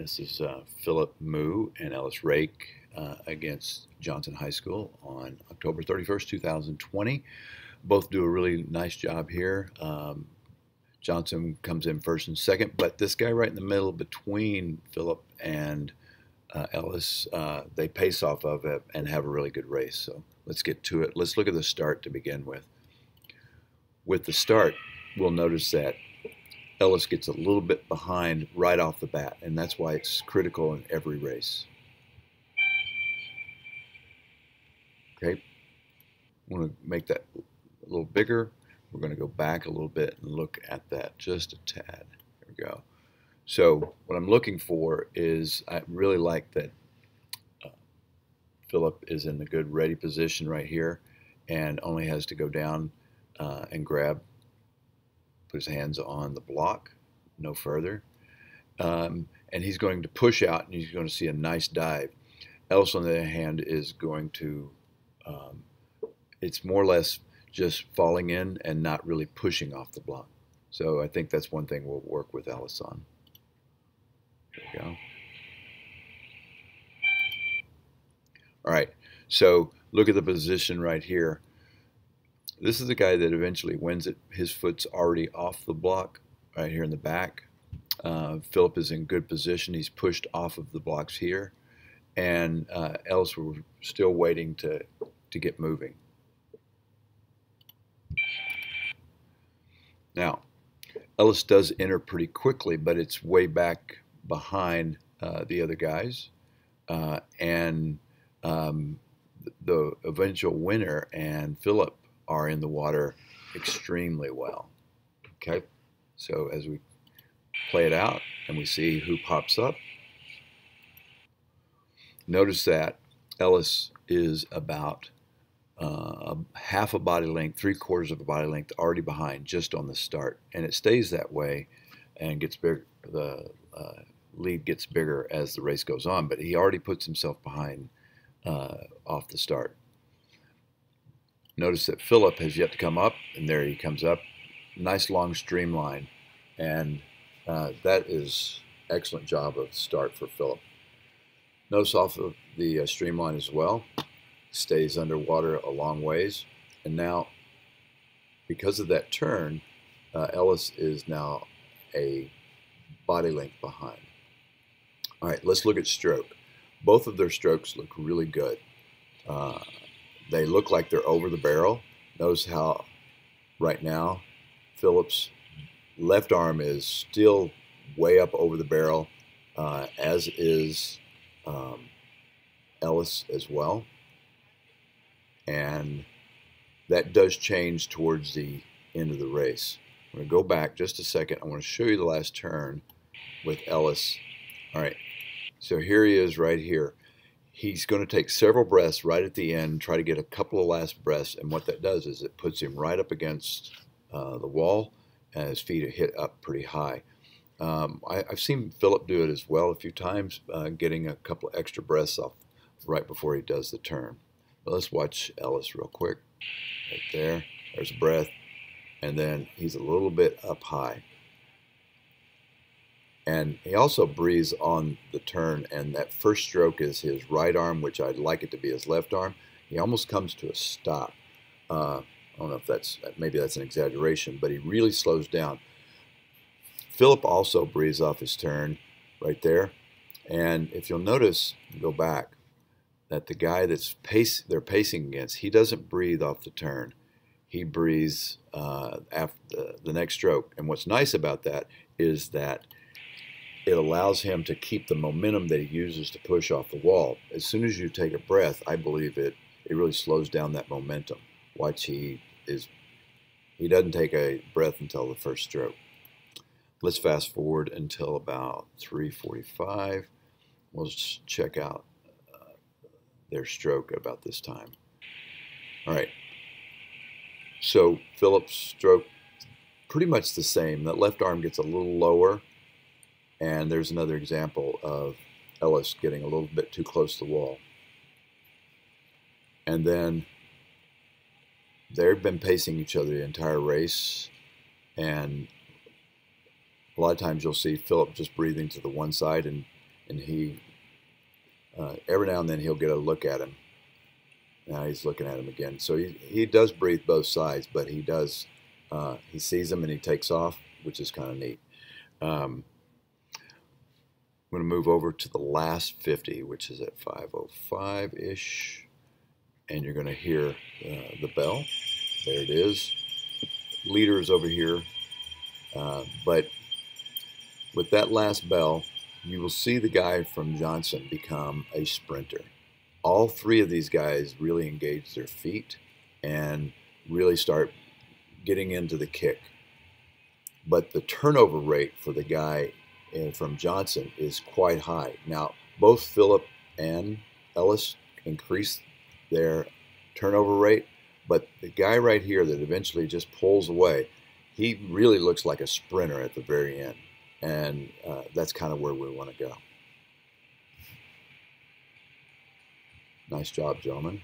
This is Philip Moo and Ellis Rake against Johnson High School on October 31st, 2020. Both do a really nice job here. Johnson comes in first and second, but this guy right in the middle between Philip and Ellis, they pace off of it and have a really good race. So let's get to it. Let's look at the start to begin with. With the start, we'll notice that Ellis gets a little bit behind right off the bat, and that's why it's critical in every race. Okay, I want to make that a little bigger. We're going to go back a little bit and look at that just a tad. There we go. So what I'm looking for is, I really like that Philip is in a good ready position right here and only has to go down and grab, put his hands on the block, no further. And he's going to push out and he's going to see a nice dive. Ellis, on the other hand, is going to, it's more or less just falling in and not really pushing off the block. So I think that's one thing we'll work with Ellis on. There we go. All right, so look at the position right here. This is the guy that eventually wins it. His foot's already off the block right here in the back. Philip is in good position. He's pushed off of the blocks here. And Ellis, we're still waiting to get moving. Now, Ellis does enter pretty quickly, but it's way back behind the other guys. And the eventual winner and Philip are in the water extremely well. Okay, so as we play it out and we see who pops up, notice that Ellis is about half a body length, 3/4 of a body length already behind just on the start, and it stays that way and gets bigger. The lead gets bigger as the race goes on, but he already puts himself behind off the start. Notice that Philip has yet to come up, and there he comes up. Nice long streamline, and that is excellent job of start for Philip. Notice off of the streamline as well, stays underwater a long ways, and now because of that turn, Ellis is now a body length behind. All right, let's look at stroke. Both of their strokes look really good. They look like they're over the barrel. Notice how right now Philip's left arm is still way up over the barrel, as is Ellis as well. And that does change towards the end of the race. I'm going to go back just a second. I want to show you the last turn with Ellis. All right, so here he is right here. He's going to take several breaths right at the end, try to get a couple of last breaths, and what that does is it puts him right up against the wall, and his feet are hit up pretty high. I've seen Philip do it as well a few times, getting a couple of extra breaths off right before he does the turn. But let's watch Ellis real quick. Right there, there's a breath, and then he's a little bit up high. And he also breathes on the turn, and that first stroke is his right arm, which I'd like it to be his left arm. He almost comes to a stop. I don't know if maybe that's an exaggeration, but he really slows down. Philip also breathes off his turn right there. And if you'll notice, go back, that the guy they're pacing against, he doesn't breathe off the turn. He breathes after the next stroke. And what's nice about that is that it allows him to keep the momentum that he uses to push off the wall. As soon as you take a breath, I believe it really slows down that momentum. Watch, he doesn't take a breath until the first stroke. Let's fast forward until about 3:45. We'll just check out their stroke about this time. All right, so Philip's stroke, pretty much the same. That left arm gets a little lower. And there's another example of Ellis getting a little bit too close to the wall. And then they've been pacing each other the entire race. And a lot of times you'll see Philip just breathing to the one side, and and he every now and then he'll get a look at him. Now he's looking at him again. So he does breathe both sides, but he does he sees him and he takes off, which is kind of neat. I'm going to move over to the last 50, which is at 5:05-ish, and you're going to hear the bell. There it is. Leader is over here, but with that last bell, you will see the guy from Johnson become a sprinter. All three of these guys really engage their feet and really start getting into the kick. But the turnover rate for the guy from Johnson is quite high. Now, both Phillip and Ellis increased their turnover rate, but the guy right here that eventually just pulls away, he really looks like a sprinter at the very end. And that's kind of where we want to go. Nice job, gentlemen.